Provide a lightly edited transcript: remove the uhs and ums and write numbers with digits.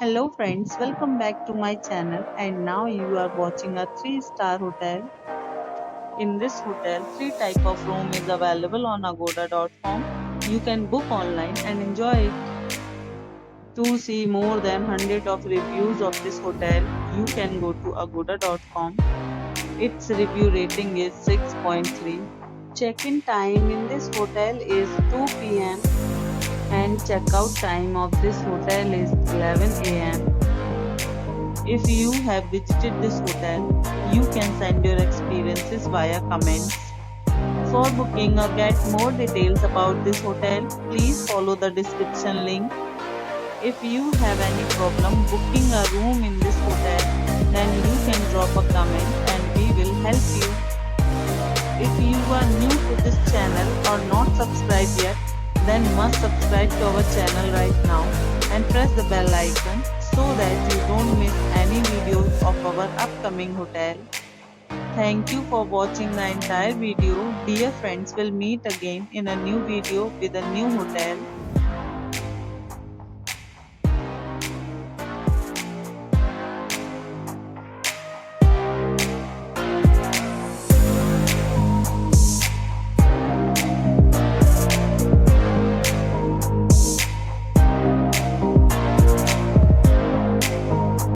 Hello friends, welcome back to my channel and now you are watching a 3-star hotel. In this hotel, 3 type of room is available on agoda.com. You can book online and enjoy it. To see more than 100 of reviews of this hotel, you can go to agoda.com. Its review rating is 6.3. Check-in time in this hotel is 2 p.m. and checkout time of this hotel is 11 a.m. If you have visited this hotel, you can send your experiences via comments. For booking or get more details about this hotel, please follow the description link. If you have any problem booking a room in this hotel, then you can drop a comment and we will help you. If you are new to this channel or not subscribed yet, then must subscribe to our channel right now and press the bell icon so that you don't miss any videos of our upcoming hotel. Thank you for watching the entire video. Dear friends, will meet again in a new video with a new hotel.